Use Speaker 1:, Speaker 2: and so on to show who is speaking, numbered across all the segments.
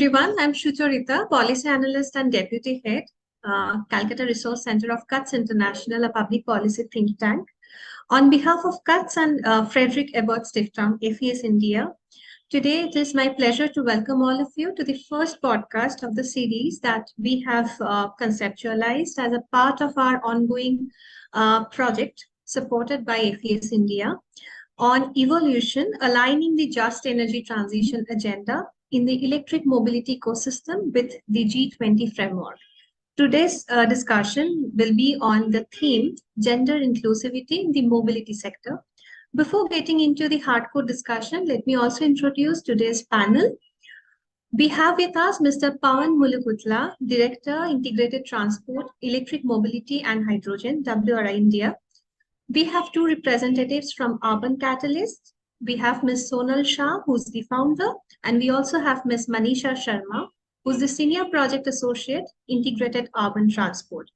Speaker 1: everyone. I'm Shucharita, Policy Analyst and Deputy Head, Calcutta Resource Center of CUTS International, a public policy think tank. On behalf of CUTS and Friedrich-Ebert-Stiftung, FES-India, today it is my pleasure to welcome all of you to the first podcast of the series that we have conceptualized as a part of our ongoing project supported by FES-India on evolution, aligning the just energy transition agenda in the electric mobility ecosystem with the G20 framework. Today's discussion will be on the theme gender inclusivity in the mobility sector. Before getting into the hardcore discussion, let me also introduce today's panel. We have with us Mr. Pawan Mulukutla, Director, Integrated Transport, Electric Mobility and Hydrogen, WRI India. We have two representatives from Urban Catalyst. We have Ms. Sonal Shah, who's the founder, and we also have Ms. Manisha Sharma, who's the Senior Project Associate, Integrated Urban Transport.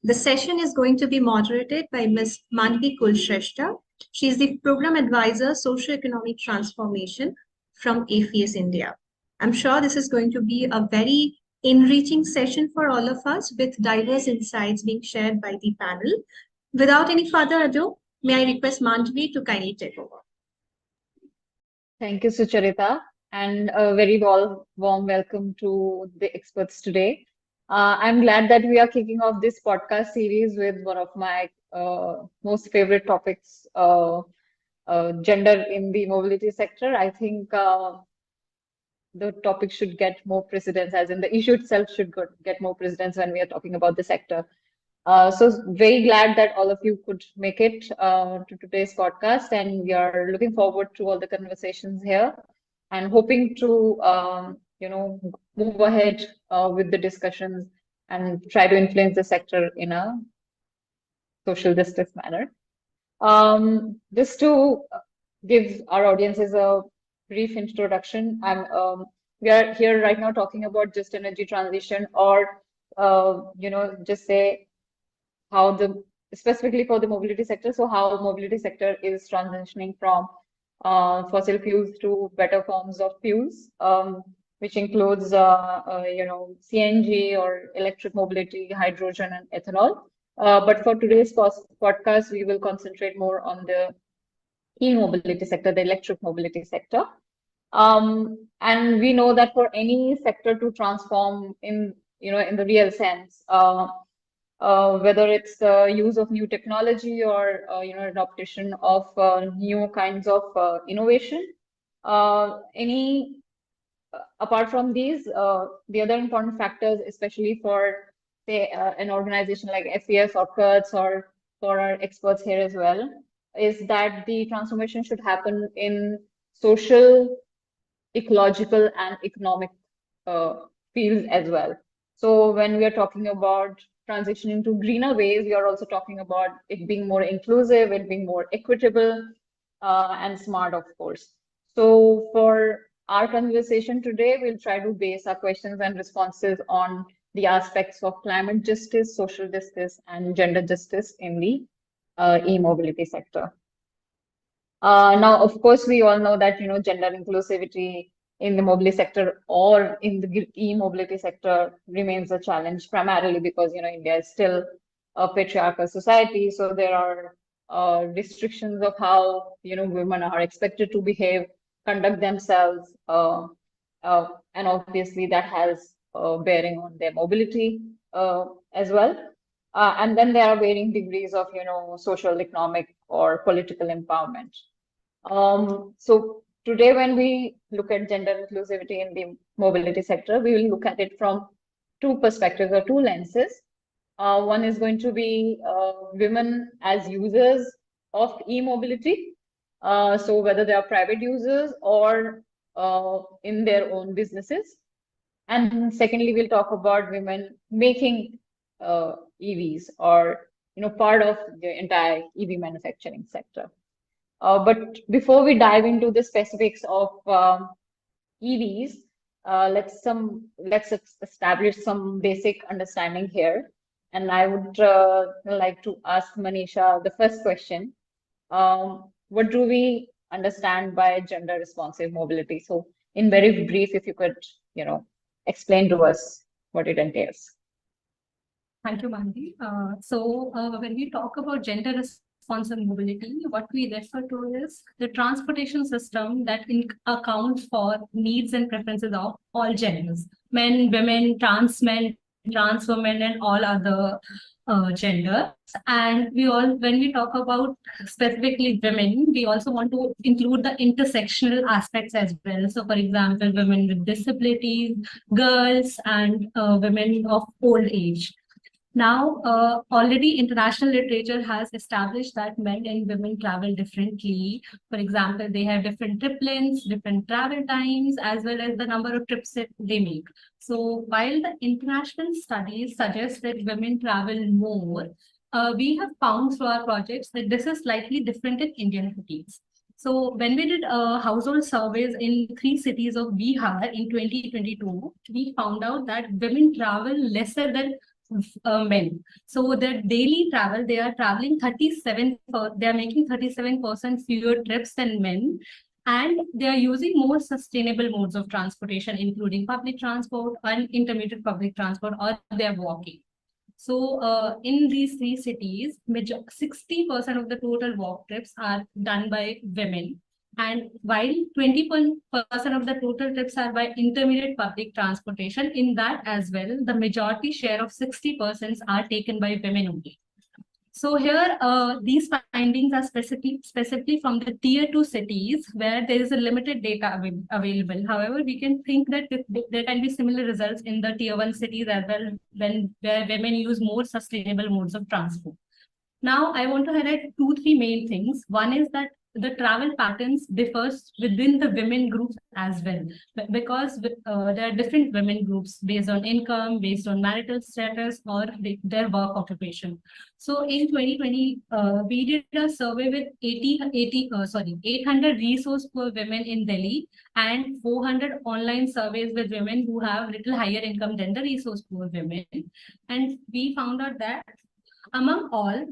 Speaker 1: The session is going to be moderated by Ms. Mandvi Kulshreshtha. She is the Program Advisor, Socio-Economic Transformation from FES-India. I'm sure this is going to be a very enriching session for all of us with diverse insights being shared by the panel. Without any further ado, may I request Mandvi to kindly take over.
Speaker 2: Thank you, Sucharita, and a very warm welcome to the experts today. I'm glad that we are kicking off this podcast series with one of my most favorite topics, gender in the mobility sector. I think the topic should get more precedence, as in the issue itself should get more precedence when we are talking about the sector. So very glad that all of you could make it to today's podcast, and we are looking forward to all the conversations here and hoping to move ahead with the discussions and try to influence the sector in a social justice manner. Just to give our audiences a brief introduction, we are here right now talking about just energy transition, or just say how specifically for the mobility sector, so how mobility sector is transitioning from fossil fuels to better forms of fuels, which includes CNG or electric mobility, hydrogen and ethanol. But for today's podcast, we will concentrate more on the e-mobility sector, the electric mobility sector. And we know that for any sector to transform in the real sense, whether it's the use of new technology or adaptation of new kinds of innovation, apart from these, the other important factors, especially for say an organization like FES or CUTS, or for our experts here as well, is that the transformation should happen in social, ecological and economic fields as well. So when we are talking about transitioning to greener ways, we are also talking about it being more inclusive, it being more equitable and smart, of course. So for our conversation today, we'll try to base our questions and responses on the aspects of climate justice, social justice, and gender justice in the e-mobility sector. Now, of course, we all know that gender inclusivity in the mobility sector or in the e-mobility sector remains a challenge, primarily because India is still a patriarchal society. So there are restrictions of how women are expected to behave, conduct themselves, and obviously that has bearing on their mobility as well. And then there are varying degrees of social, economic, or political empowerment. So today, when we look at gender inclusivity in the mobility sector, we will look at it from two perspectives or two lenses. One is going to be women as users of e-mobility, so whether they are private users or in their own businesses. And secondly, we'll talk about women making EVs, or part of the entire EV manufacturing sector. But before we dive into the specifics of EVs, let's establish some basic understanding here. And I would like to ask Manisha the first question. What do we understand by gender responsive mobility? So in very brief, if you could, explain to us what it entails.
Speaker 3: Thank you, Mandvi. When we talk about gender responsive mobility, what we refer to is the transportation system that accounts for needs and preferences of all genders, men, women, trans women, and all other genders. And when we talk about specifically women, we also want to include the intersectional aspects as well. So, for example, women with disabilities, girls, and women of old age. Now, already international literature has established that men and women travel differently. For example, they have different trip lengths, different travel times, as well as the number of trips that they make. So while the international studies suggest that women travel more, we have found through our projects that this is slightly different in Indian cities. So when we did household surveys in 3 cities of Bihar in 2022, we found out that women travel lesser than men. So their daily travel, they are traveling they are making 37% fewer trips than men. And they are using more sustainable modes of transportation, including public transport and intermediate public transport, or they are walking. So in these 3 cities, 60% of the total walk trips are done by women. And while 20% of the total trips are by intermediate public transportation, in that as well, the majority share of 60% are taken by women only. So here, these findings are specifically from the tier 2 cities where there is a limited data available. However, we can think that there can be similar results in the tier 1 cities as well, where women use more sustainable modes of transport. Now, I want to highlight 2-3 main things. One is that the travel patterns differs within the women groups as well, because there are different women groups based on income, based on marital status, or their work occupation. So in 2020, we did a survey with 800 resource for women in Delhi and 400 online surveys with women who have little higher income than the resource poor women. And we found out that among all,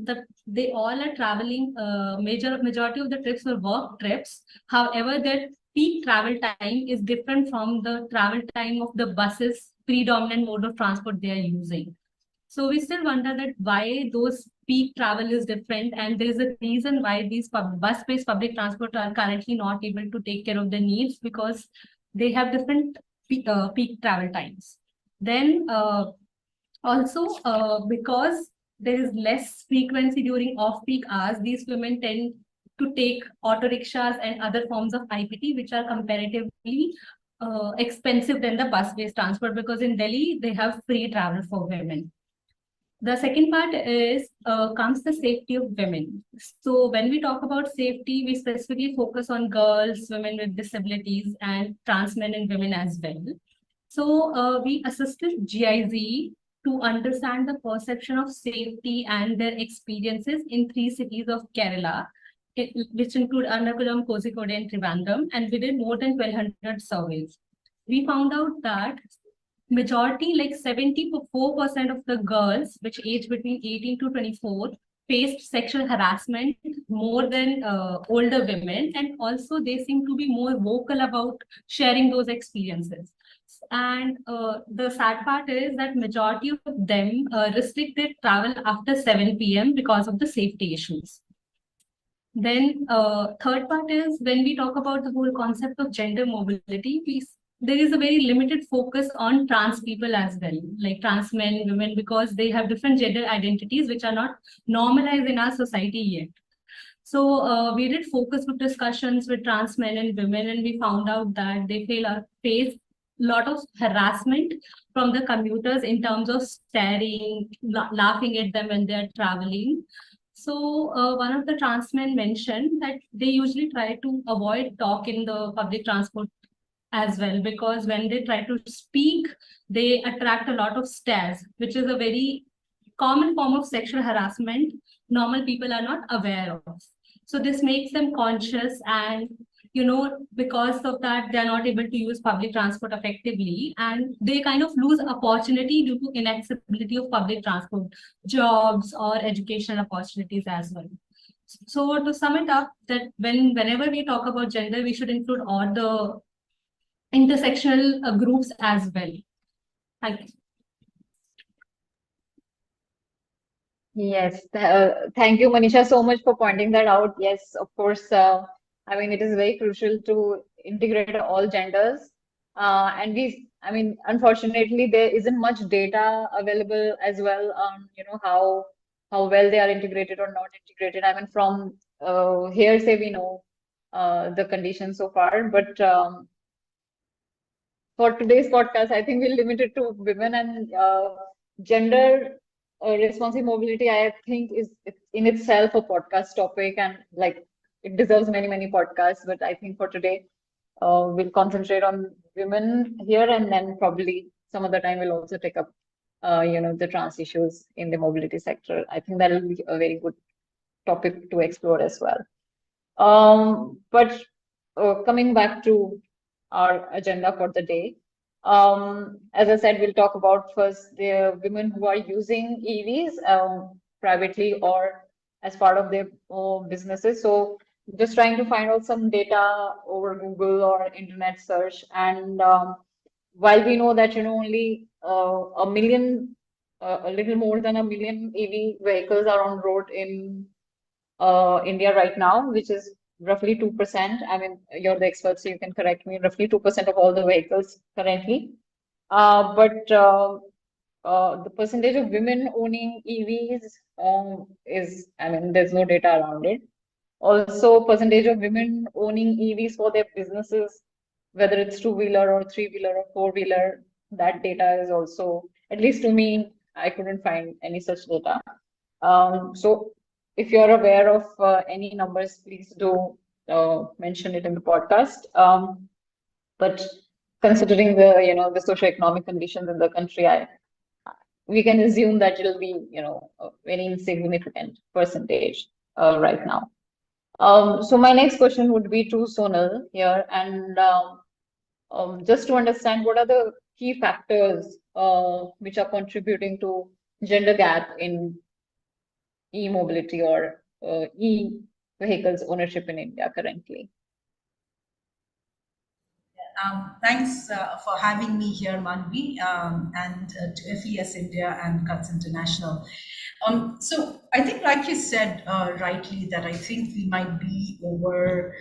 Speaker 3: they all are traveling, majority of the trips were work trips. However, their peak travel time is different from the travel time of the buses, predominant mode of transport they are using. So we still wonder that why those peak travel is different, and there is a reason why these bus-based public transport are currently not able to take care of the needs, because they have different peak travel times. Then also because there is less frequency during off-peak hours, these women tend to take auto rickshaws and other forms of IPT, which are comparatively expensive than the bus-based transport, because in Delhi, they have free travel for women. The second part is comes the safety of women. So when we talk about safety, we specifically focus on girls, women with disabilities, and trans men and women as well. So we assisted GIZ to understand the perception of safety and their experiences in 3 cities of Kerala, which include Ernakulam, Kozhikode, and Trivandrum, and we did more than 1,200 surveys. We found out that majority, like 74% of the girls, which age between 18 to 24, faced sexual harassment more than older women, and also they seem to be more vocal about sharing those experiences. And the sad part is that majority of them restricted travel after 7 p.m. because of the safety issues. Then third part is when we talk about the whole concept of gender mobility, there is a very limited focus on trans people as well, like trans men, women, because they have different gender identities which are not normalized in our society yet. So we did focus group discussions with trans men and women, and we found out that they face lot of harassment from the commuters in terms of staring, laughing at them when they're traveling. So one of the trans men mentioned that they usually try to avoid talk in the public transport as well, because when they try to speak, they attract a lot of stares, which is a very common form of sexual harassment normal people are not aware of. So this makes them conscious, and because of that, they're not able to use public transport effectively, and they kind of lose opportunity due to inaccessibility of public transport, jobs or educational opportunities as well. So to sum it up, that whenever we talk about gender, we should include all the intersectional groups as well. Thank you.
Speaker 2: Yes, thank you, Manisha, so much for pointing that out. Yes, of course. I mean, it is very crucial to integrate all genders. I mean, unfortunately, there isn't much data available as well on, how well they are integrated or not integrated. I mean, from hearsay, we know the conditions so far, but for today's podcast, I think we'll limit it to women and gender responsive mobility. I think is in itself a podcast topic, and like it deserves many, many podcasts. But I think for today, we'll concentrate on women here, and then probably some other time we'll also take up, the trans issues in the mobility sector. I think that will be a very good topic to explore as well. But coming back to our agenda for the day. As I said, we'll talk about first the women who are using EVs privately or as part of their businesses. So just trying to find out some data over Google or internet search. And while we know that, only a little more than a million EV vehicles are on road in India right now, which is roughly 2%. I mean, you're the expert, so you can correct me. Roughly 2% of all the vehicles currently. But the percentage of women owning EVs is, I mean, there's no data around it. Also, percentage of women owning EVs for their businesses, whether it's two-wheeler or three-wheeler or four-wheeler, that data is also, at least to me, I couldn't find any such data. So if you're aware of any numbers, please do mention it in the podcast. But considering the socioeconomic conditions in the country, we can assume that it'll be, a very insignificant percentage right now. So my next question would be to Sonal here, and just to understand what are the key factors which are contributing to gender gap in e-mobility or e-vehicles ownership in India currently.
Speaker 4: Thanks for having me here, Mandvi, and to FES-India and CUTS International. So I think, like you said rightly, that I think we might be over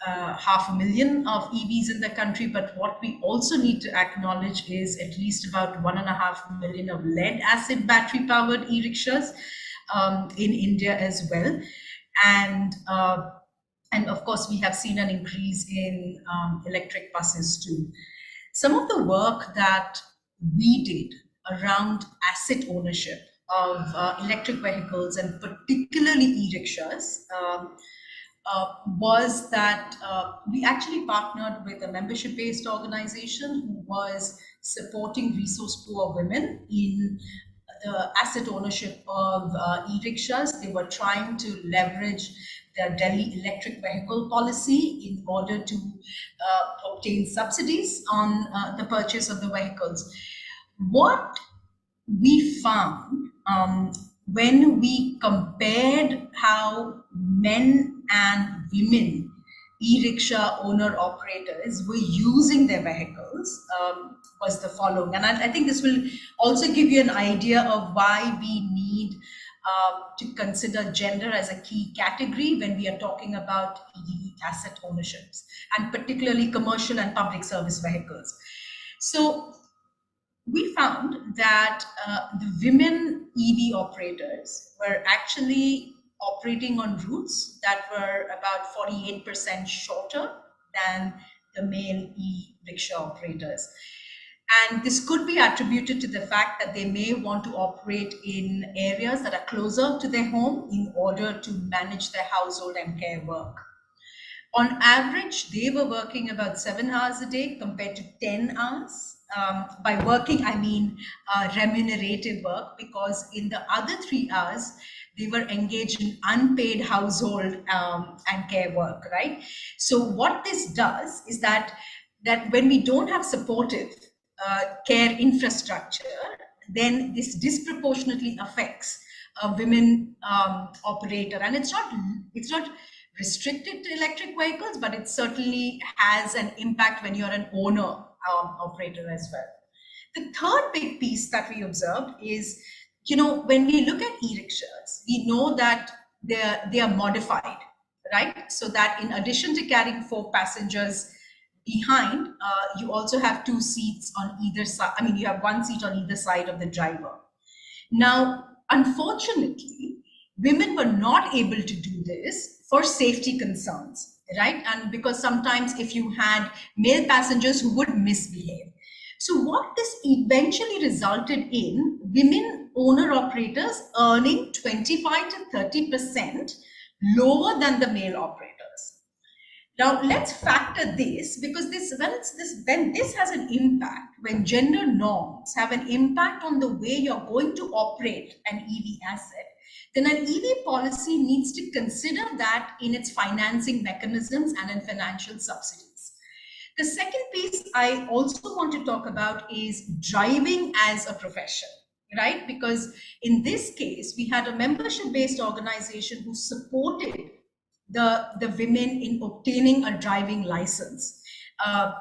Speaker 4: 500,000 of EVs in the country, but what we also need to acknowledge is at least about 1.5 million of lead acid battery powered e-rickshaws in India as well. And of course, we have seen an increase in electric buses too. Some of the work that we did around asset ownership of electric vehicles and particularly e-rickshaws was that we actually partnered with a membership-based organization who was supporting resource poor women in the asset ownership of e-rickshaws. They were trying to leverage the Delhi electric vehicle policy in order to obtain subsidies on the purchase of the vehicles. What we found when we compared how men and women e-rickshaw owner operators were using their vehicles was the following. And I think this will also give you an idea of why we need to consider gender as a key category when we are talking about EV asset ownerships, and particularly commercial and public service vehicles. So we found that the women EV operators were actually operating on routes that were about 48% shorter than the male e-rickshaw operators. And this could be attributed to the fact that they may want to operate in areas that are closer to their home in order to manage their household and care work. On average, they were working about 7 hours a day compared to 10 hours. By working, I mean remunerative work, because in the other 3 hours, they were engaged in unpaid household and care work, right? So what this does is that when we don't have supportive care infrastructure, then this disproportionately affects a women operator. And it's not restricted to electric vehicles, but it certainly has an impact when you're an owner operator as well. The third big piece that we observed is, when we look at e-rickshaws, we know that they are modified, right? So that in addition to carrying 4 passengers behind, you also have 2 seats on either side. I mean, you have 1 seat on either side of the driver. Now, unfortunately, women were not able to do this for safety concerns, right? And because sometimes if you had male passengers who would misbehave. So what this eventually resulted in women owner-operators earning 25 to 30% lower than the male operators. Now let's factor this, because when this has an impact, when gender norms have an impact on the way you're going to operate an EV asset, then an EV policy needs to consider that in its financing mechanisms and in financial subsidies. The second piece I also want to talk about is driving as a profession, right? Because in this case, we had a membership-based organization who supported the women in obtaining a driving license.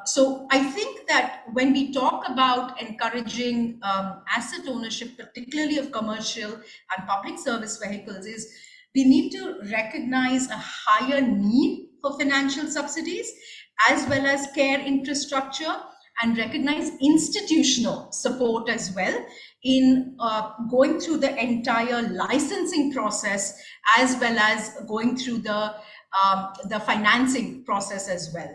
Speaker 4: So I think that when we talk about encouraging asset ownership, particularly of commercial and public service vehicles, is we need to recognize a higher need for financial subsidies as well as care infrastructure, and recognize institutional support as well in going through the entire licensing process, as well as going through the financing process as well.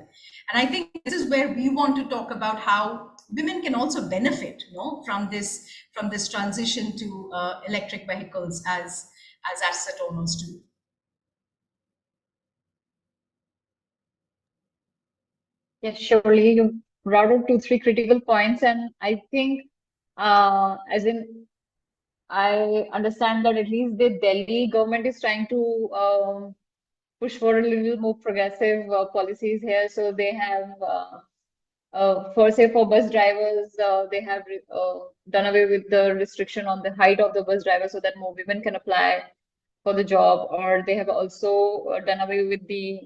Speaker 4: And I think this is where we want to talk about how women can also benefit, from this transition to electric vehicles as asset owners do.
Speaker 2: Yes, surely you brought up 2-3 critical points, and I think, as in, I understand that at least the Delhi government is trying to push for a little more progressive policies here. So they have, for bus drivers, they have done away with the restriction on the height of the bus driver so that more women can apply for the job, or they have also done away with the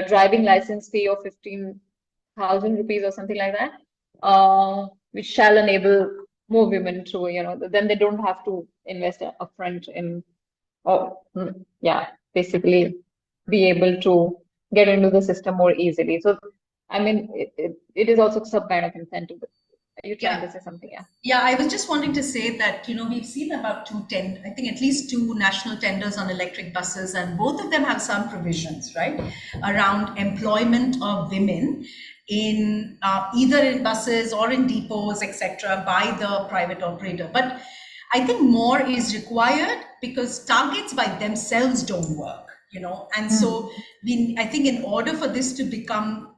Speaker 2: driving license fee of 15,000 rupees or something like that, which shall enable more women to, then they don't have to invest upfront in, basically be able to get into the system more easily. So, I mean, it is also some kind of incentive. Are you trying to say something? Yeah.
Speaker 4: Yeah, I was just wanting to say that, we've seen about I think at least 2 national tenders on electric buses, and both of them have some provisions, right, around employment of women in either in buses or in depots, etc., by the private operator. But I think more is required, because targets by themselves don't work, and so I think in order for this to become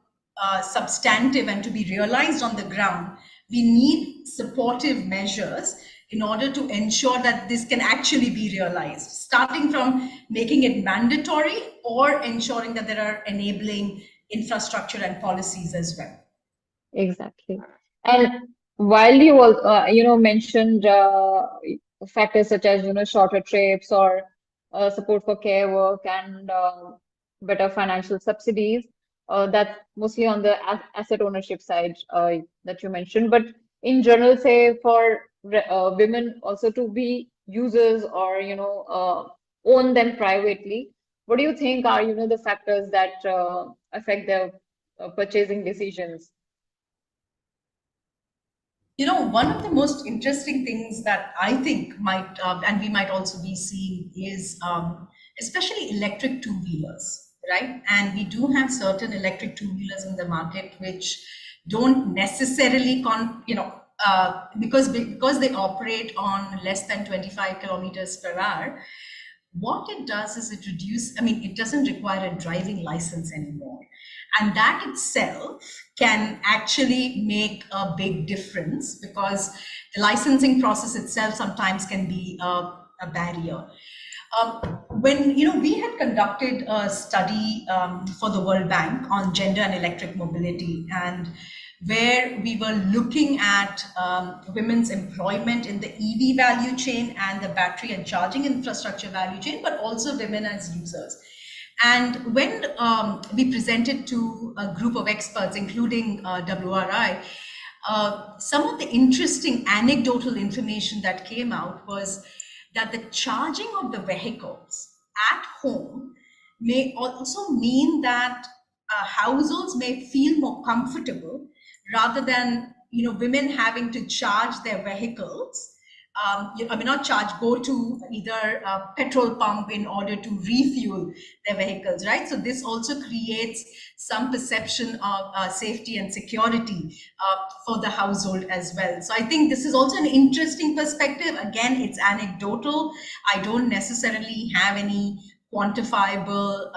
Speaker 4: substantive and to be realized on the ground, we need supportive measures in order to ensure that this can actually be realized, starting from making it mandatory or ensuring that there are enabling infrastructure and policies as well.
Speaker 2: Exactly. And while you all, mentioned factors such as, shorter trips or support for care work and better financial subsidies, that's mostly on the asset ownership side that you mentioned. But in general, say for women also to be users or, own them privately, what do you think are, the factors that affect their purchasing decisions?
Speaker 4: One of the most interesting things that I think might, and we might also be seeing, is especially electric two-wheelers, right? And we do have certain electric two-wheelers in the market which don't necessarily, because they operate on less than 25 kilometers per hour. What it does is it doesn't require a driving license anymore. And that itself can actually make a big difference, because the licensing process itself sometimes can be a barrier. When we had conducted a study for the World Bank on gender and electric mobility, and where we were looking at women's employment in the EV value chain and the battery and charging infrastructure value chain, but also women as users. And when we presented to a group of experts, including WRI, some of the interesting anecdotal information that came out was that the charging of the vehicles at home may also mean that households may feel more comfortable rather than women having to charge their vehicles. I mean, not charge, go to either a petrol pump in order to refuel their vehicles, right? So this also creates some perception of safety and security for the household as well. So I think this is also an interesting perspective. Again, it's anecdotal. I don't necessarily have any quantifiable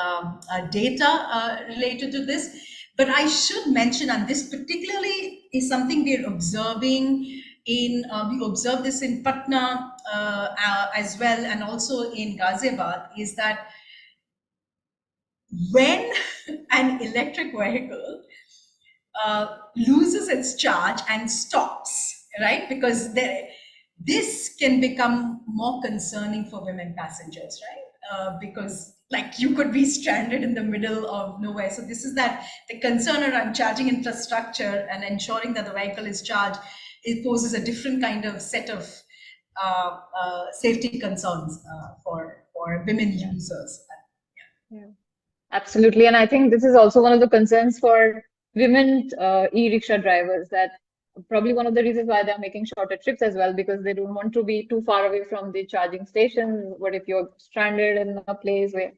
Speaker 4: data related to this. But I should mention, and this particularly is something we're observing we observe this in Patna as well, and also in Ghaziabad, is that when an electric vehicle loses its charge and stops, right? Because this can become more concerning for women passengers, right? Because like you could be stranded in the middle of nowhere. So this is the concern around charging infrastructure and ensuring that the vehicle is charged. It poses a different kind of set of safety concerns for women users.
Speaker 2: Yeah, absolutely. And I think this is also one of the concerns for women e-rickshaw drivers, that probably one of the reasons why they're making shorter trips as well, because they don't want to be too far away from the charging station. What if you're stranded in a place where,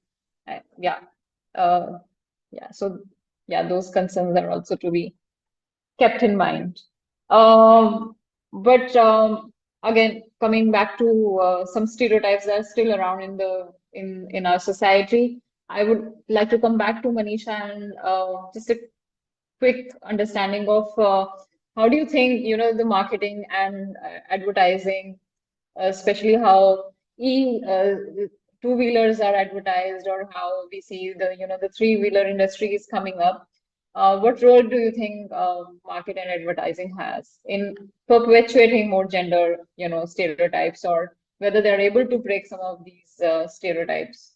Speaker 2: so those concerns are also to be kept in mind. Again, coming back to some stereotypes that are still around in our society, I would like to come back to Manisha and just a quick understanding of how do you think the marketing and advertising, especially how two-wheelers are advertised, or how we see the three-wheeler industry is coming up. What role do you think market and advertising has in perpetuating more gender, stereotypes, or whether they're able to break some of these stereotypes?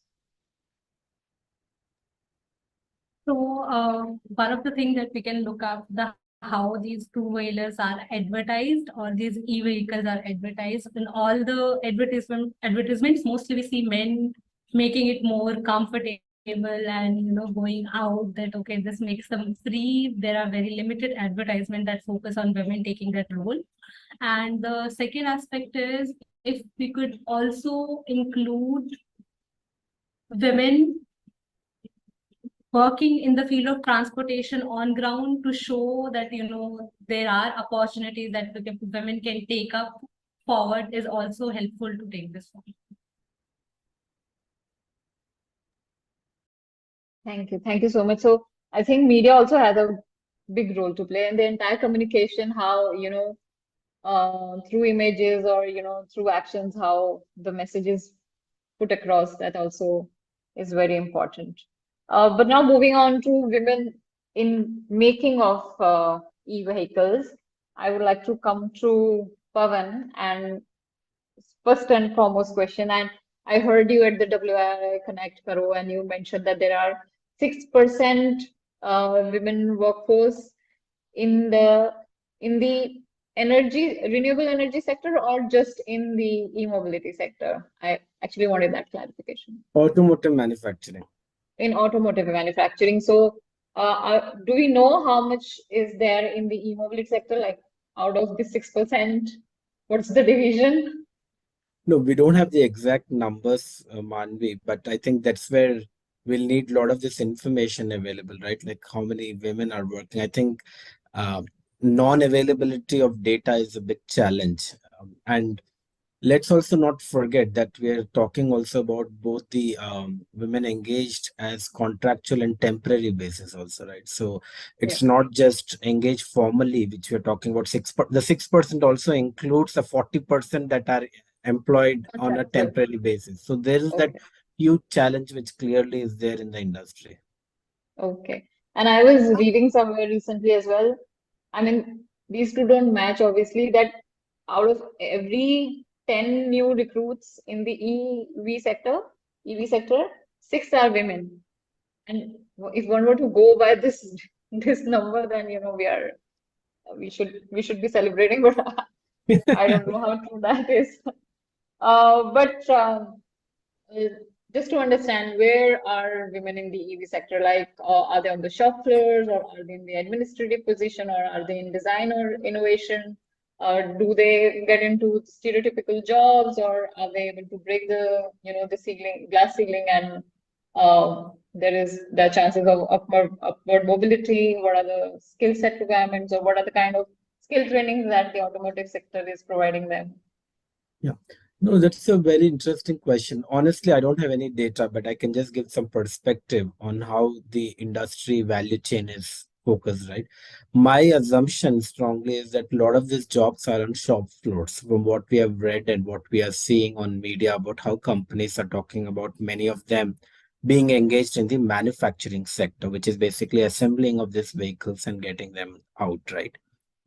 Speaker 3: So one of the things that we can look up how these two-wheelers are advertised, or these e-vehicles are advertised. In all the advertisements, mostly we see men making it more comfortable and going out, that okay, this makes them free. There are very limited advertisements that focus on women taking that role. And the second aspect is, if we could also include women working in the field of transportation on ground, to show that there are opportunities that women can take up forward, is also helpful to take this forward.
Speaker 2: Thank you so much. So I think media also has a big role to play in the entire communication, how through images or through actions, how the message is put across. That also is very important. But now moving on to women in making of e-vehicles, I would like to come to Pawan, and first and foremost question, and I heard you at the WI Connect Karo, and you mentioned that there are 6% women workforce in the renewable energy sector, or just in the e-mobility sector? I actually wanted that clarification.
Speaker 5: Automotive manufacturing.
Speaker 2: In automotive manufacturing. So do we know how much is there in the e-mobility sector? Like out of the 6%, what's the division?
Speaker 5: No, we don't have the exact numbers, Mandvi, but I think that's where we'll need a lot of this information available, right? Like how many women are working. I think non-availability of data is a big challenge. And let's also not forget that we are talking also about both the women engaged as contractual and temporary basis also, right? So it's not just engaged formally, which we're talking about. The 6% also includes the 40% that are employed on a temporary basis. So there is that huge challenge which clearly is there in the industry.
Speaker 2: Okay. And I was reading somewhere recently as well. I mean, these two don't match, obviously, that out of every 10 new recruits in the EV sector, 6 are women. And if one were to go by this number, then we are we should be celebrating, but I don't know how true that is. But uh, just to understand, where are women in the EV sector? Like, are they on the shop floors, or are they in the administrative position, or are they in design or innovation? Do they get into stereotypical jobs, or are they able to break the, the ceiling, glass ceiling, and there is the chances of upward mobility? What are the skill set requirements, or what are the kind of skill trainings that the automotive sector is providing them?
Speaker 5: Yeah. No, that's a very interesting question. Honestly, I don't have any data, but I can just give some perspective on how the industry value chain is focused, right? My assumption strongly is that a lot of these jobs are on shop floors from what we have read and what we are seeing on media about how companies are talking about many of them being engaged in the manufacturing sector, which is basically assembling of these vehicles and getting them out, right?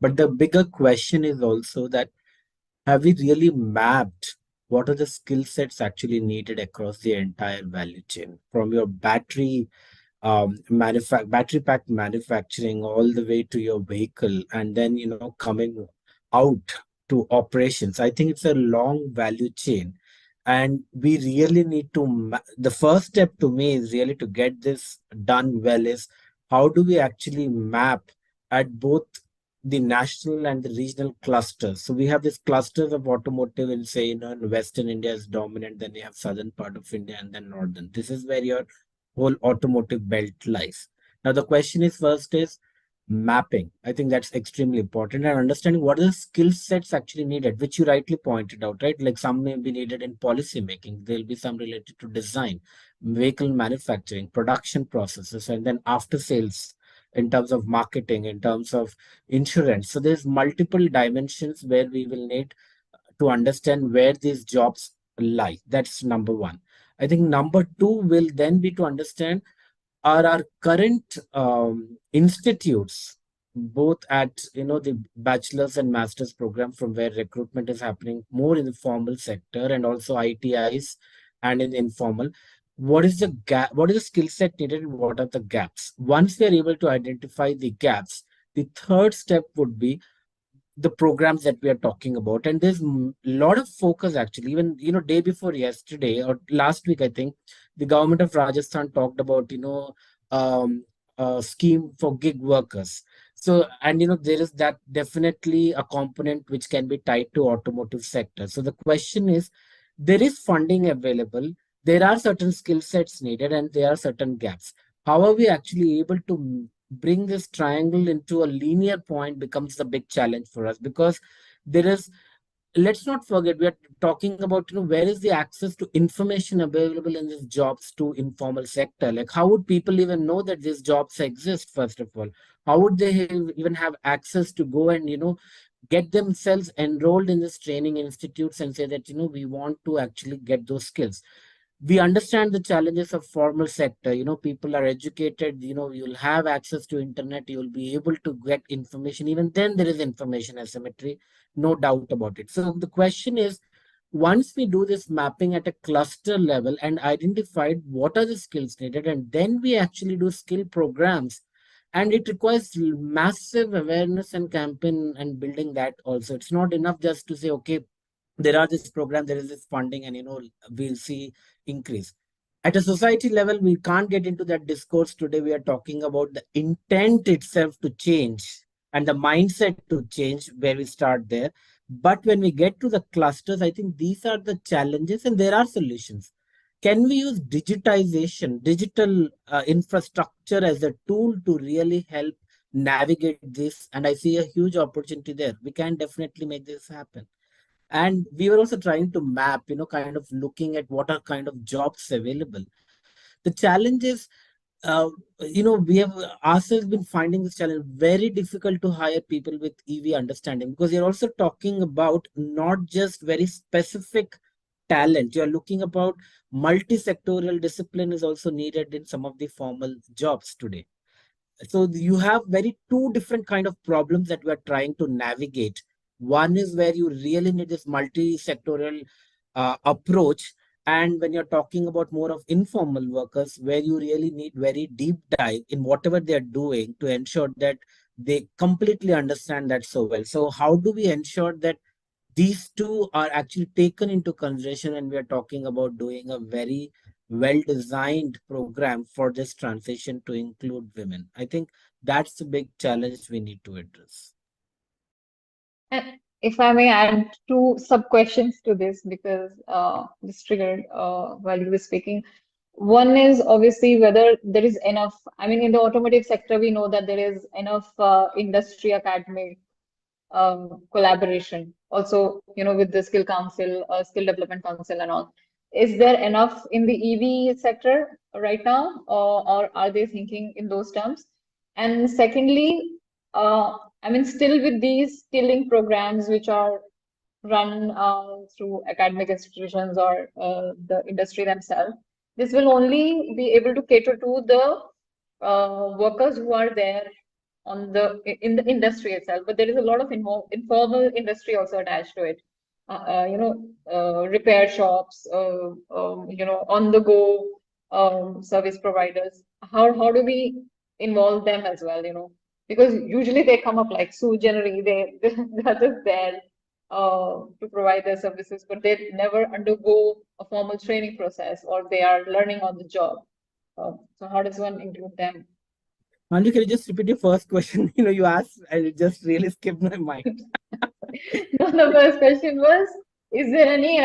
Speaker 5: But the bigger question is also that have we really mapped what are the skill sets actually needed across the entire value chain from your battery pack manufacturing all the way to your vehicle and then coming out to operations? I think it's a long value chain, and we really need to the first step to me is really to get this done well is how do we actually map at both the national and the regional clusters. So we have these clusters of automotive in, say, in Western India is dominant, then you have southern part of India and then northern. This is where your whole automotive belt lies. Now the question is first is mapping. I think that's extremely important, and understanding what are the skill sets actually needed, which you rightly pointed out, right? Like some may be needed in policy making, there'll be some related to design, vehicle manufacturing, production processes, and then after sales in terms of marketing, in terms of insurance. So there's multiple dimensions where we will need to understand where these jobs lie. That's number one. I think number two will then be to understand are our current institutes both at the bachelor's and master's program from where recruitment is happening more in the formal sector and also ITIs and in informal. What is the gap? What is the skill set needed and what are the gaps? Once we are able to identify the gaps, the third step would be the programs that we are talking about. And there's a lot of focus actually, even day before yesterday or last week, I think the government of Rajasthan talked about um, a scheme for gig workers. So, and there is that definitely a component which can be tied to automotive sector. So the question is, there is funding available, there are certain skill sets needed, and there are certain gaps. How are we actually able to bring this triangle into a linear point becomes the big challenge for us, because there is, let's not forget, we are talking about where is the access to information available in these jobs to informal sector. Like how would people even know that these jobs exist? First of all, how would they even have access to go and get themselves enrolled in this training institutes and say that we want to actually get those skills? We understand the challenges of formal sector. People are educated, you'll have access to internet, you'll be able to get information. Even then there is information asymmetry, no doubt about it. So the question is, once we do this mapping at a cluster level and identified what are the skills needed, and then we actually do skill programs, and it requires massive awareness and campaign and building that also. It's not enough just to say, okay, there are this program, there is this funding, and we'll see increase. At a society level, we can't get into that discourse today. We are talking about the intent itself to change and the mindset to change, where we start there. But when we get to the clusters, I think these are the challenges and there are solutions. Can we use digitization, digital infrastructure as a tool to really help navigate this? And I see a huge opportunity there. We can definitely make this happen. And we were also trying to map, kind of looking at what are kind of jobs available. The challenge is, we have ourselves been finding this challenge very difficult to hire people with EV understanding, because you're also talking about not just very specific talent. You're looking about multi-sectorial discipline is also needed in some of the formal jobs today. So you have very two different kind of problems that we are trying to navigate. One is where you really need this multi-sectorial approach, and when you're talking about more of informal workers, where you really need very deep dive in whatever they're doing to ensure that they completely understand that so well. So how do we ensure that these two are actually taken into consideration when we are talking about doing a very well designed program for this transition to include women? I think that's the big challenge we need to address.
Speaker 2: And if I may add two sub-questions to this, because this triggered while you were speaking. One is obviously whether there is enough, I mean, in the automotive sector, we know that there is enough industry academic collaboration. Also, with the skill council, skill development council and all. Is there enough in the EV sector right now, or are they thinking in those terms? And secondly, I mean, still with these skilling programs which are run through academic institutions or the industry themselves, this will only be able to cater to the workers who are there in the industry itself. But there is a lot of informal industry also attached to it. Repair shops, on the go service providers. How do we involve them as well? Because usually they come up like sui generis, they're just there to provide their services, but they never undergo a formal training process, or they are learning on the job. So how does one include them?
Speaker 5: Manju, can you just repeat your first question? You asked, and it just really skipped my mind.
Speaker 2: No, the first question was, is there any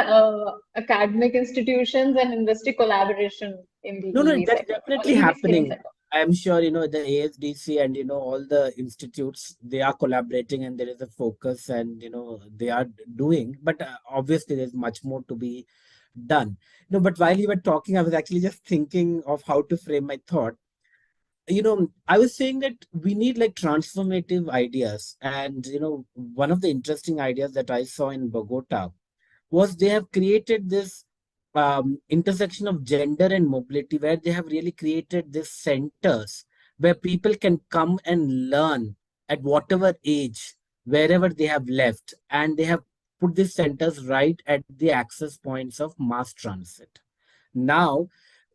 Speaker 2: academic institutions and industry collaboration in the
Speaker 5: No,
Speaker 2: EV
Speaker 5: that's
Speaker 2: sector?
Speaker 5: definitely
Speaker 2: EV skilling
Speaker 5: happening.
Speaker 2: sector?
Speaker 5: I'm sure, the ASDC and, all the institutes, they are collaborating and there is a focus and, they are doing, but obviously there's much more to be done. But while you were talking, I was actually just thinking of how to frame my thought. I was saying that we need like transformative ideas. And, one of the interesting ideas that I saw in Bogota was they have created this intersection of gender and mobility, where they have really created these centers where people can come and learn at whatever age, wherever they have left. And they have put these centers right at the access points of mass transit. Now,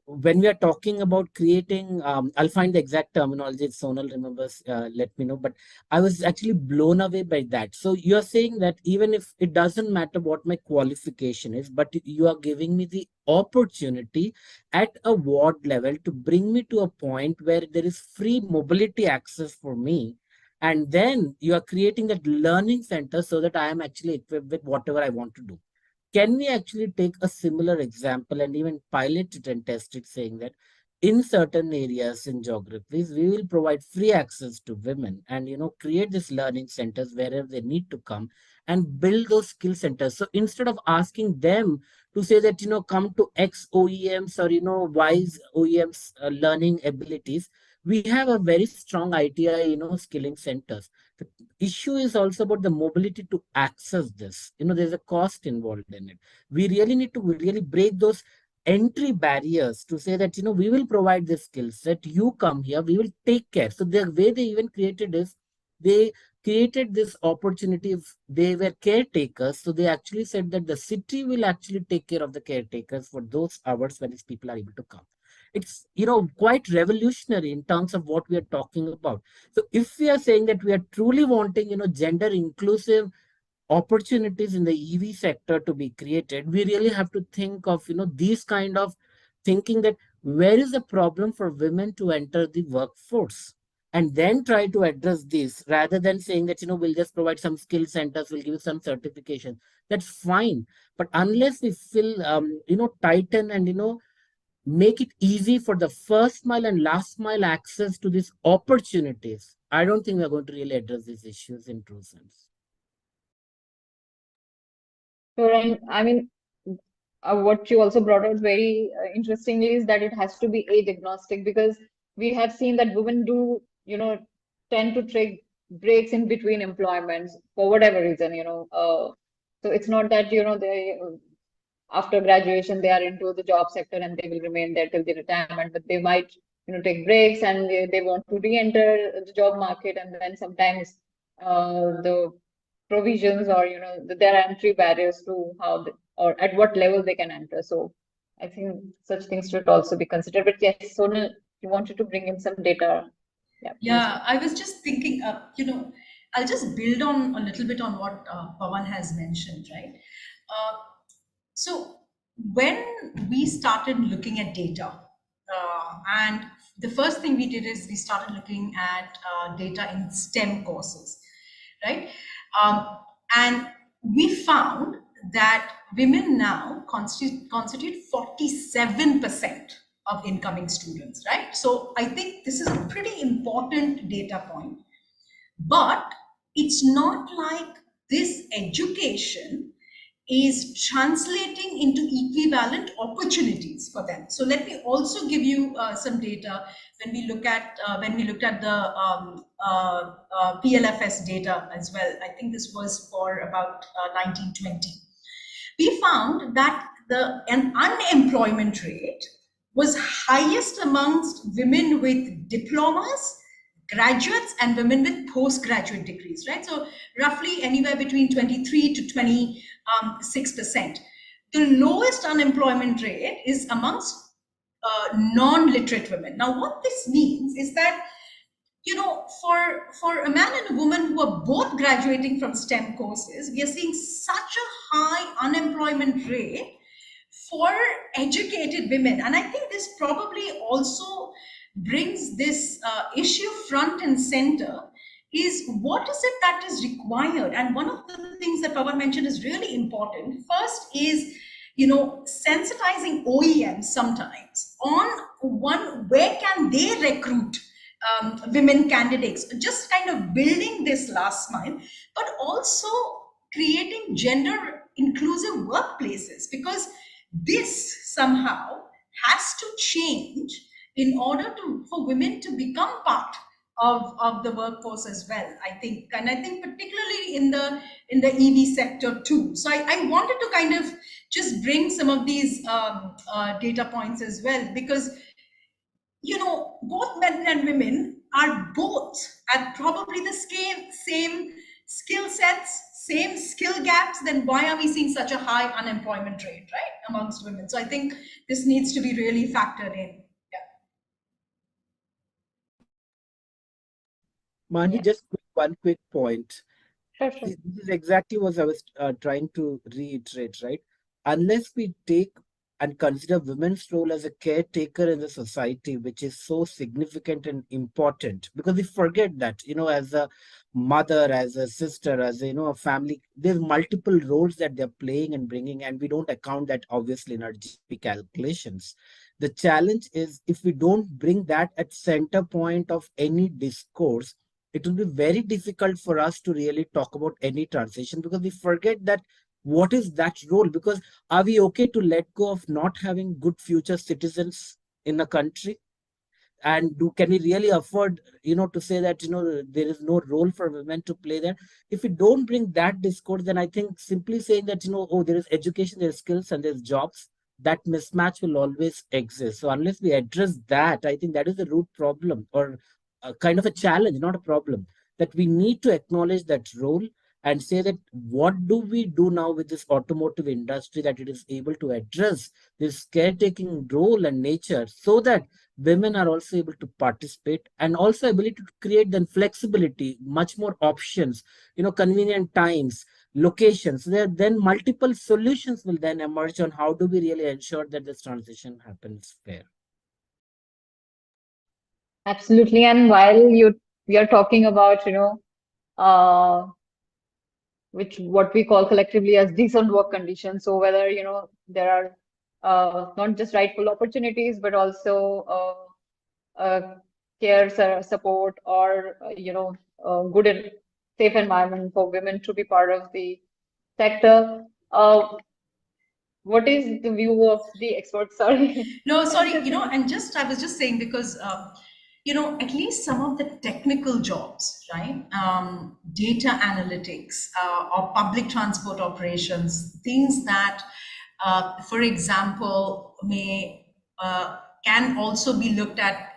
Speaker 5: when we are talking about creating, I'll find the exact terminology. If Sonal remembers, let me know. But I was actually blown away by that. So you're saying that even if it doesn't matter what my qualification is, but you are giving me the opportunity at a ward level to bring me to a point where there is free mobility access for me. And then you are creating that learning center so that I am actually equipped with whatever I want to do. Can we actually take a similar example and even pilot it and test it, saying that in certain areas in geographies, we will provide free access to women and, create these learning centers wherever they need to come and build those skill centers. So instead of asking them to say that, come to X OEMs or, Y's OEMs learning abilities, we have a very strong ITI, skilling centers. The issue is also about the mobility to access this. There's a cost involved in it. We really need to really break those entry barriers to say that, we will provide this skill set. You come here, we will take care. So the way they even created is they created this opportunity. If they were caretakers, so they actually said that the city will actually take care of the caretakers for those hours when these people are able to come. It's quite revolutionary in terms of what we are talking about. So if we are saying that we are truly wanting gender inclusive opportunities in the EV sector to be created, we really have to think of these kind of thinking, that where is the problem for women to enter the workforce, and then try to address this, rather than saying that we'll just provide some skill centers, we'll give you some certification. That's fine, but unless we fill tighten and make it easy for the first mile and last mile access to these opportunities, I don't think we're going to really address these issues in true sense.
Speaker 2: Sure, and I mean, what you also brought out very interestingly is that it has to be age agnostic, because we have seen that women do, tend to take breaks in between employments for whatever reason, so it's not that, they after graduation they are into the job sector and they will remain there till the retirement, but they might, take breaks and they want to re-enter the job market, and then sometimes the provisions or there are entry barriers to how or at what level they can enter. So I think such things should also be considered. But yes, Sonal, you wanted to bring in some data. Yeah,
Speaker 4: Yeah, I was just thinking, I'll just build on a little bit on what Pawan has mentioned, right? So when we started looking at data, and the first thing we did is we started looking at data in STEM courses, right? And we found that women now constitute 47% of incoming students, right? So I think this is a pretty important data point, but it's not like this education is translating into equivalent opportunities for them. So let me also give you some data. When we looked at the PLFS data as well, I think this was for about 1920. We found that an unemployment rate was highest amongst women with diplomas, graduates, and women with postgraduate degrees, right? So roughly anywhere between 23 to 26%. The lowest unemployment rate is amongst non-literate women. Now, what this means is that, for a man and a woman who are both graduating from STEM courses, we are seeing such a high unemployment rate for educated women. And I think this probably also brings this issue front and center, is what is it that is required? And one of the things that Pawan mentioned is really important. First is, sensitizing OEMs sometimes on where can they recruit women candidates, just kind of building this last mile, but also creating gender inclusive workplaces, because this somehow has to change in order for women to become part of the workforce as well, I think. And I think particularly in the EV sector too. So I wanted to kind of just bring some of these data points as well, because both men and women are both at probably the same skill sets, same skill gaps. Then why are we seeing such a high unemployment rate, right, amongst women? So I think this needs to be really factored in.
Speaker 5: Manvi,
Speaker 2: Yeah.
Speaker 5: just one quick point.
Speaker 2: Sure.
Speaker 5: This is exactly what I was trying to reiterate, right? Unless we take and consider women's role as a caretaker in the society, which is so significant and important, because we forget that, as a mother, as a sister, as a, a family, there's multiple roles that they're playing and bringing, and we don't account that obviously in our GP calculations. The challenge is if we don't bring that at center point of any discourse, it will be very difficult for us to really talk about any transition, because we forget that what is that role. Because are we okay to let go of not having good future citizens in a country? And can we really afford, to say that, there is no role for women to play there? If we don't bring that discourse, then I think simply saying that, oh, there is education, there's skills, and there's jobs, that mismatch will always exist. So unless we address that, I think that is the root problem, or a kind of a challenge, not a problem, that we need to acknowledge that role and say that what do we do now with this automotive industry, that it is able to address this caretaking role and nature, so that women are also able to participate, and also ability to create then flexibility, much more options, convenient times, locations. Then multiple solutions will then emerge on how do we really ensure that this transition happens fair.
Speaker 2: Absolutely. And while we are talking about, what we call collectively as decent work conditions. So whether, there are not just rightful opportunities, but also care, support, or, good and safe environment for women to be part of the sector. What is the view of the experts? Sorry.
Speaker 4: No, sorry, and I was just saying, because, at least some of the technical jobs, right? Data analytics, or public transport operations, things that, for example, can also be looked at,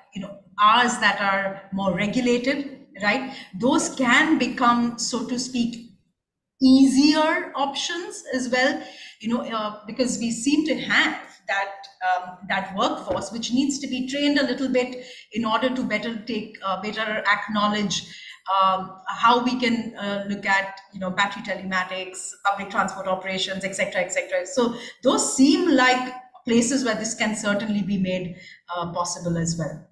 Speaker 4: hours that are more regulated, right? Those can become, so to speak, easier options as well, because we seem to have that workforce, which needs to be trained a little bit in order to better acknowledge how we can look at battery telematics, public transport operations, etc., etc. So those seem like places where this can certainly be made possible as well.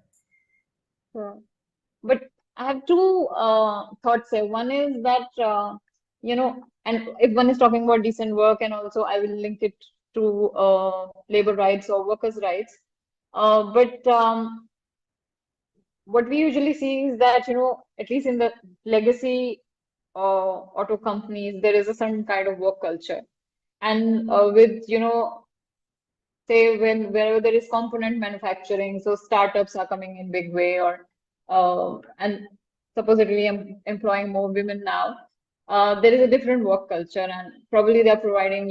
Speaker 2: Sure. But I have two thoughts here. One is that, and if one is talking about decent work, and also I will link it to labor rights or workers' rights. But what we usually see is that, at least in the legacy auto companies, there is a certain kind of work culture. And with, say wherever there is component manufacturing, so startups are coming in big way, or and supposedly employing more women now. There is a different work culture, and probably they're providing,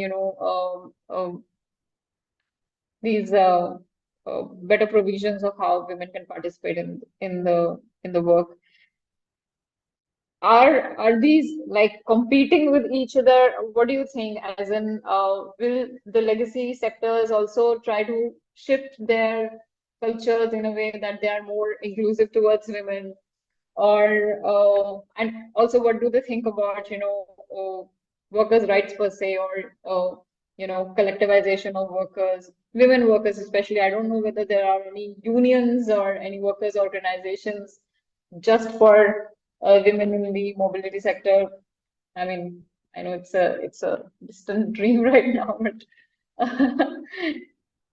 Speaker 2: these better provisions of how women can participate in the work. Are these like competing with each other? What do you think? As in, will the legacy sectors also try to shift their cultures in a way that they are more inclusive towards women? Or and also, what do they think about workers' rights per se, or collectivization of workers, women workers especially? I don't know whether there are any unions or any workers' organizations just for women in the mobility sector. I mean, I know it's a distant dream right now, but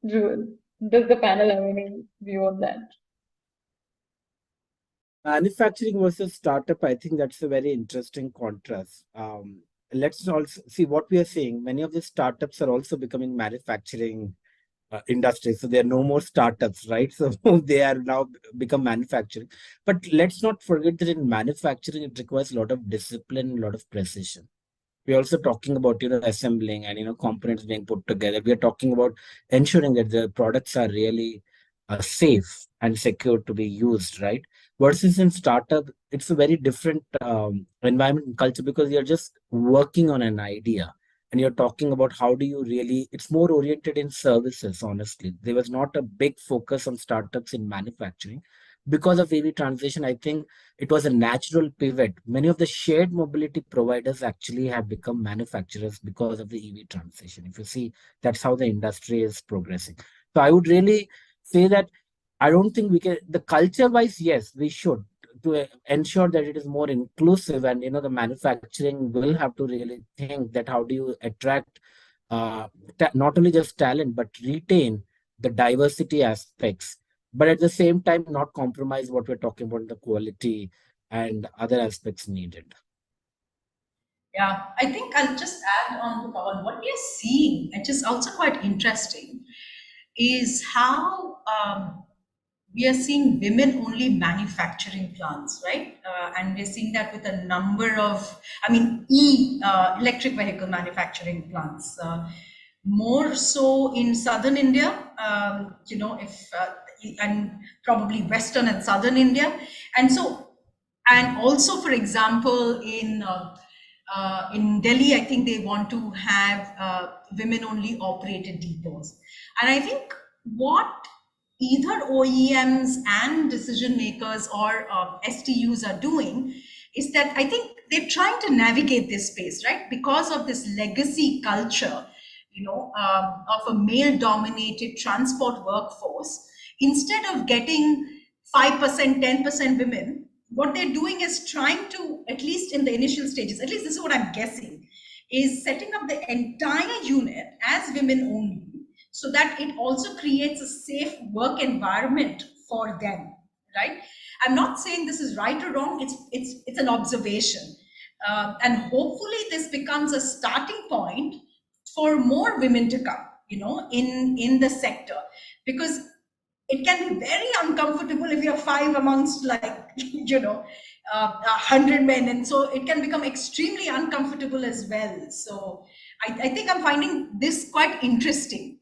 Speaker 2: does the panel have any view on that?
Speaker 5: Manufacturing versus startup, I think that's a very interesting contrast. Let's also see what we are seeing. Many of the startups are also becoming manufacturing industry. So there are no more startups, right? So they are now become manufacturing. But let's not forget that in manufacturing, it requires a lot of discipline, a lot of precision. We're also talking about assembling and components being put together. We are talking about ensuring that the products are really safe and secure to be used, right? Versus in startup, it's a very different environment and culture, because you're just working on an idea and you're talking about how do you really, it's more oriented in services. Honestly, there was not a big focus on startups in manufacturing. Because of EV transition, I think it was a natural pivot. Many of the shared mobility providers actually have become manufacturers because of the EV transition. If you see, that's how the industry is progressing. So I would really say that I don't think we can, the culture wise, yes, we should, to ensure that it is more inclusive. And the manufacturing will have to really think that how do you attract not only just talent but retain the diversity aspects, but at the same time not compromise what we're talking about, the quality and other aspects needed.
Speaker 4: Yeah, I think I'll just add on to Pawan. What we are seeing, which is also quite interesting, is how we are seeing women-only manufacturing plants, right? And we're seeing that with a number of, electric vehicle manufacturing plants. More so in southern India, and probably western and southern India, and also, for example, in Delhi, I think they want to have women-only operated depots, and I think what either OEMs and decision makers or STUs are doing is that I think they're trying to navigate this space, right? Because of this legacy culture, of a male-dominated transport workforce, instead of getting 5%, 10% women, what they're doing is trying to, at least in the initial stages, at least this is what I'm guessing, is setting up the entire unit as women only, so that it also creates a safe work environment for them, right? I'm not saying this is right or wrong, it's an observation. And hopefully this becomes a starting point for more women to come, in the sector, because it can be very uncomfortable if you're five amongst 100 men, and so it can become extremely uncomfortable as well. So I think I'm finding this quite interesting,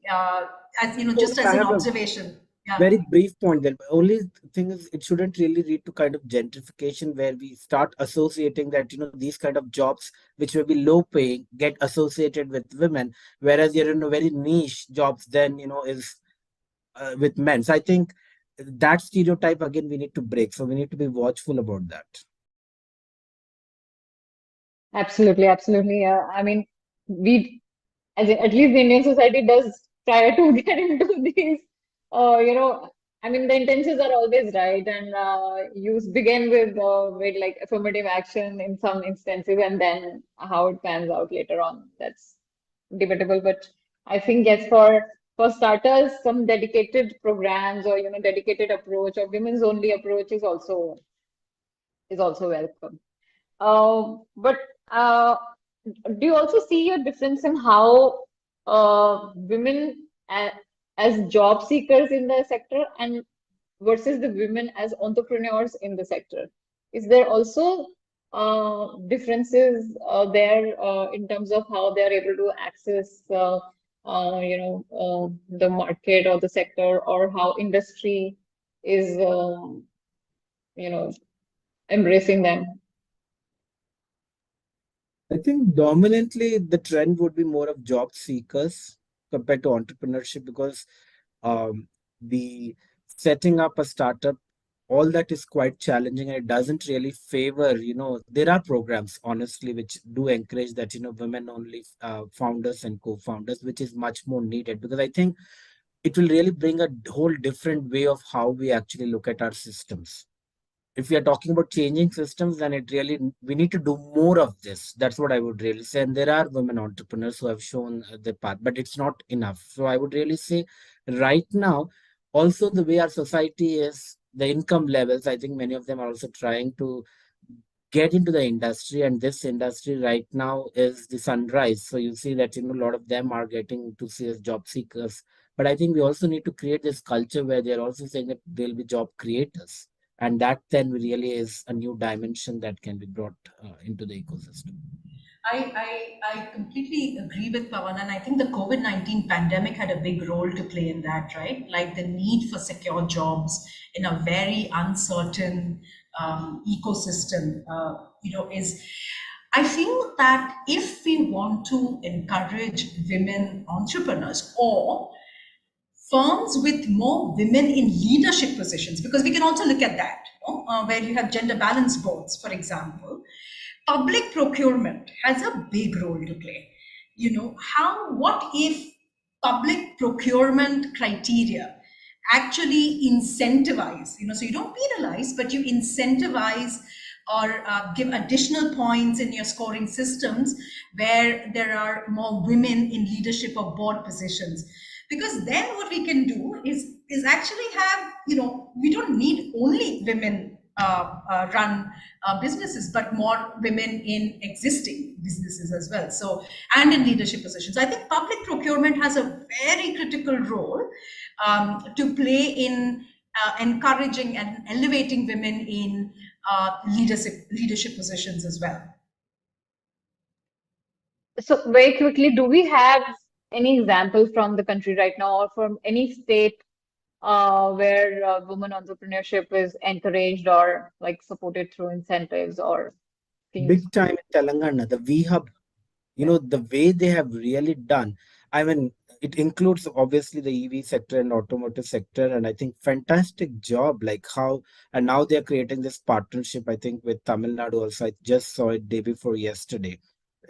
Speaker 4: as just as an observation.
Speaker 5: very brief point there. Only thing is, it shouldn't really lead to kind of gentrification where we start associating that, these kind of jobs which may be low paying get associated with women, whereas you're in a very niche jobs then, is with men. So I think that stereotype again we need to break. So we need to be watchful about that.
Speaker 2: Absolutely, absolutely. I mean, we, at least the Indian society does try to get into these, I mean, the intentions are always right, and you begin with like affirmative action in some instances, and then how it pans out later on, that's debatable. But I think yes, for starters, some dedicated programs or dedicated approach or women's only approach is also welcome. But do you also see a difference in how women as job seekers in the sector and versus the women as entrepreneurs in the sector? Is there also differences there in terms of how they are able to access the market or the sector, or how industry is embracing them?
Speaker 5: I think dominantly the trend would be more of job seekers compared to entrepreneurship, because the setting up a startup, all that is quite challenging, and it doesn't really favor, there are programs honestly which do encourage that, women only founders and co-founders, which is much more needed, because I think it will really bring a whole different way of how we actually look at our systems. If we are talking about changing systems, then we need to do more of this. That's what I would really say. And there are women entrepreneurs who have shown the path, but it's not enough. So I would really say right now, also the way our society is, the income levels, I think many of them are also trying to get into the industry, and this industry right now is the sunrise. So you see that, a lot of them are getting to see as job seekers. But I think we also need to create this culture where they're also saying that they'll be job creators, and that then really is a new dimension that can be brought into the ecosystem.
Speaker 4: I completely agree with Pawan, and I think the COVID-19 pandemic had a big role to play in that, right? Like the need for secure jobs in a very uncertain ecosystem, is. I think that if we want to encourage women entrepreneurs or firms with more women in leadership positions, because we can also look at that, where you have gender balance boards, for example. Public procurement has a big role to play. What if public procurement criteria actually incentivize, so you don't penalize, but you incentivize or give additional points in your scoring systems where there are more women in leadership or board positions. Because then what we can do is actually have, we don't need only women run businesses, but more women in existing businesses as well. So, and in leadership positions. I think public procurement has a very critical role to play in encouraging and elevating women in leadership positions as well.
Speaker 2: So very quickly, do we have any example from the country right now or from any state where women entrepreneurship is encouraged or like supported through incentives or schemes?
Speaker 5: Big time in Telangana, the V Hub, the way they have really done. I mean, it includes obviously the EV sector and automotive sector, and I think fantastic job, like how, and now they're creating this partnership, I think, with Tamil Nadu also. I just saw it day before yesterday.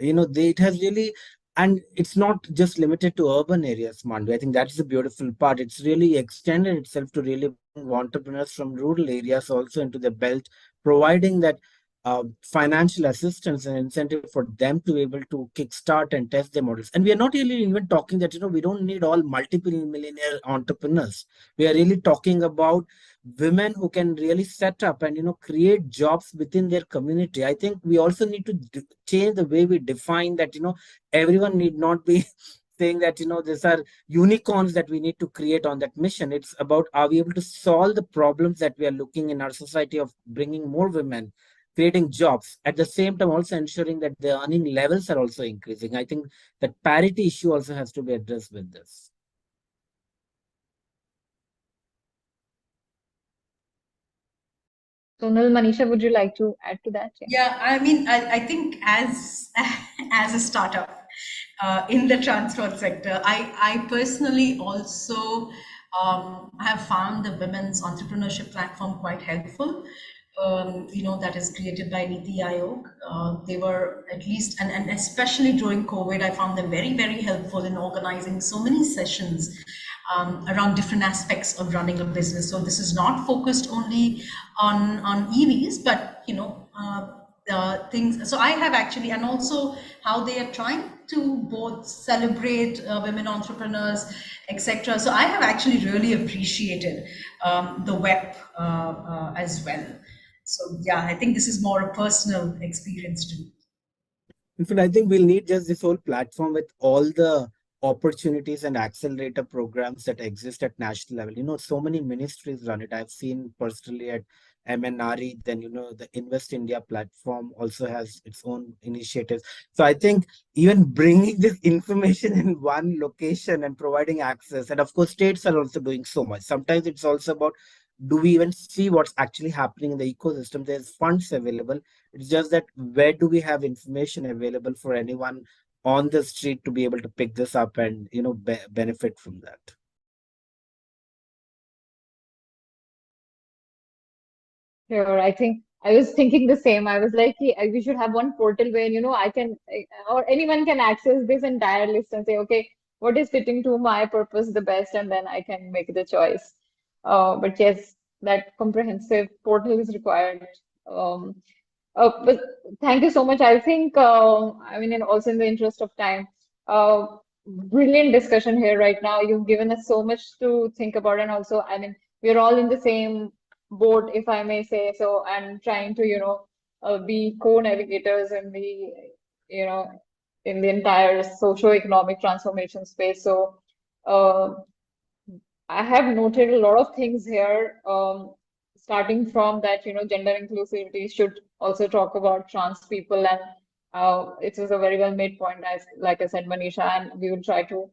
Speaker 5: It has really, and it's not just limited to urban areas, Mandvi. I think that's the beautiful part. It's really extended itself to really bring entrepreneurs from rural areas also into the belt, providing that financial assistance and incentive for them to be able to kickstart and test their models. And we are not really even talking that, we don't need all multiple millionaire entrepreneurs. We are really talking about women who can really set up and, create jobs within their community. I think we also need to change the way we define that, everyone need not be saying that, these are unicorns that we need to create on that mission. It's about, are we able to solve the problems that we are looking in our society of bringing more women, creating jobs, at the same time also ensuring that the earning levels are also increasing. I think that parity issue also has to be addressed with this.
Speaker 2: Sonal, Manisha, would you like to add to that?
Speaker 4: Yeah, I mean, I think as as a startup in the transport sector, I personally also have found the women's entrepreneurship platform quite helpful. That is created by Niti Aayog. They were at least, and especially during COVID, I found them very, very helpful in organizing so many sessions around different aspects of running a business. So this is not focused only on EVs, but things. So I have actually, and also how they are trying to both celebrate women entrepreneurs, etc. So I have actually really appreciated the web as well. So yeah, I think this is more a personal experience too.
Speaker 5: In fact, I think we'll need just this whole platform with all the opportunities and accelerator programs that exist at national level. So many ministries run it. I've seen personally at MNRE, then, the Invest India platform also has its own initiatives. So I think even bringing this information in one location and providing access, and of course, states are also doing so much. Sometimes it's also about, do we even see what's actually happening in the ecosystem? There's funds available. It's just that where do we have information available for anyone on the street to be able to pick this up and benefit from that?
Speaker 2: Sure, I think I was thinking the same. I was like, we should have one portal where, I can, or anyone can access this entire list and say, okay, what is fitting to my purpose the best, and then I can make the choice. But yes, that comprehensive portal is required. But thank you so much. I think, and also in the interest of time, brilliant discussion here right now. You've given us so much to think about, and also, we're all in the same boat, if I may say so, and trying to, be co-navigators in the, in the entire socio-economic transformation space. So, I have noted a lot of things here, starting from that, gender inclusivity should also talk about trans people, and it was a very well made point, as like I said, Manisha, and we will try to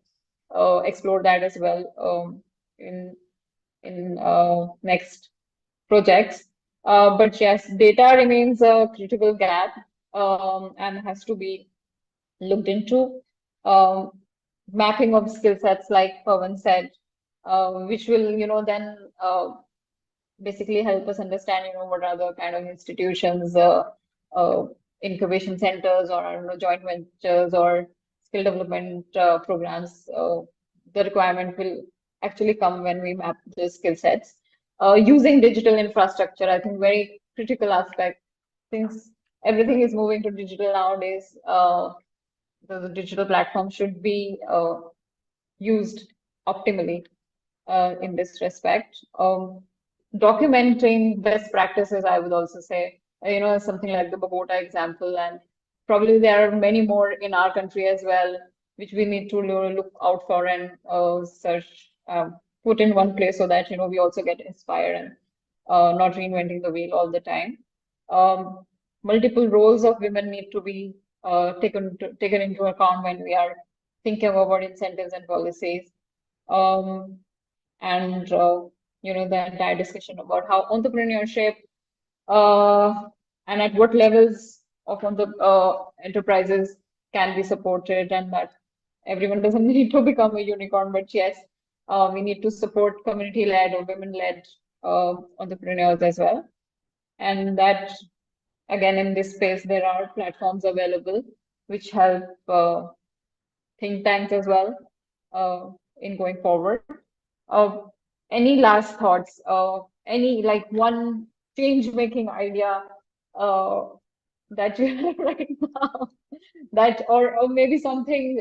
Speaker 2: explore that as well in next projects. But yes, data remains a critical gap and has to be looked into. Mapping of skill sets, like Pawan said, which will, then basically help us understand, what are the kind of institutions, incubation centers, or joint ventures or skill development programs. The requirement will actually come when we map the skill sets. Using digital infrastructure, I think very critical aspect, since everything is moving to digital nowadays. The digital platform should be used optimally in this respect. Documenting best practices, I would also say, something like the Bogota example, and probably there are many more in our country as well, which we need to look out for and search, put in one place, so that we also get inspired and not reinventing the wheel all the time. Multiple roles of women need to be taken into account when we are thinking about incentives and policies. The entire discussion about how entrepreneurship and at what levels of enterprises can be supported, and that everyone doesn't need to become a unicorn, but yes, we need to support community-led or women-led entrepreneurs as well. And that, again, in this space, there are platforms available which help think tanks as well in going forward. Any last thoughts? Any one change-making idea that you have right now, that or maybe something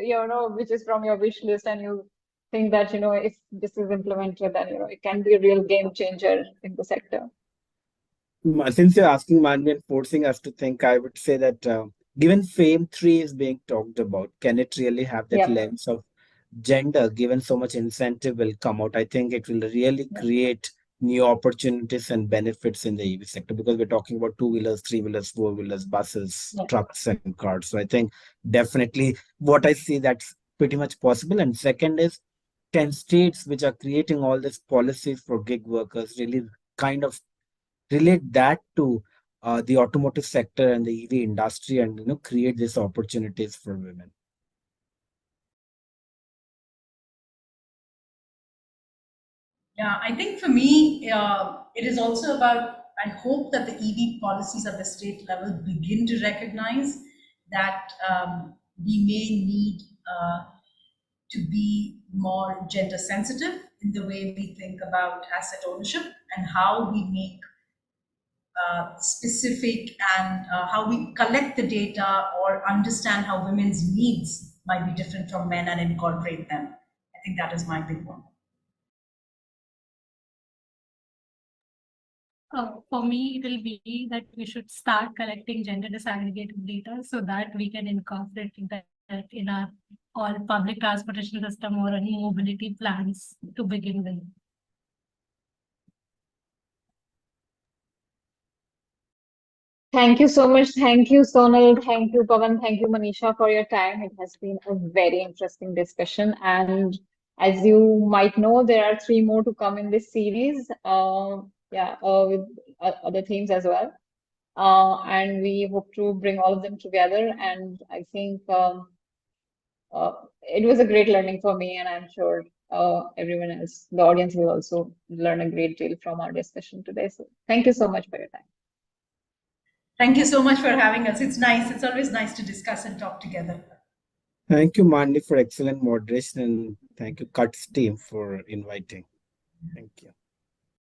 Speaker 2: which is from your wish list, and you think that if this is implemented, then it can be a real game changer in the sector.
Speaker 5: Since you're asking Mandvi and forcing us to think, I would say that given FAME 3 is being talked about, can it really have that lens of gender? Given so much incentive will come out, I think it will really create new opportunities and benefits in the EV sector, because we're talking about two-wheelers, three-wheelers, four-wheelers, buses, trucks, and cars. So I think definitely what I see, that's pretty much possible. And second is, can states which are creating all these policies for gig workers really kind of relate that to the automotive sector and the EV industry, and create these opportunities for women.
Speaker 4: Yeah, I think for me, it is also about, I hope that the EV policies at the state level begin to recognize that we may need to be more gender sensitive in the way we think about asset ownership and how we make specific and how we collect the data or understand how women's needs might be different from men and incorporate them. I think that is my big one.
Speaker 3: For me, it will be that we should start collecting gender disaggregated data so that we can incorporate that in our all public transportation system or any mobility plans to begin with.
Speaker 2: Thank you so much. Thank you, Sonal. Thank you, Pawan. Thank you, Manisha, for your time. It has been a very interesting discussion. And as you might know, there are 3 more to come in this series. With other themes as well. And we hope to bring all of them together. And I think it was a great learning for me, and I'm sure everyone else, the audience, will also learn a great deal from our discussion today. So thank you so much for your time.
Speaker 4: Thank you so much for having us. It's nice. It's always nice to discuss and talk together.
Speaker 5: Thank you, Mandvi, for excellent moderation, and thank you, CUTS team, for inviting. Thank you.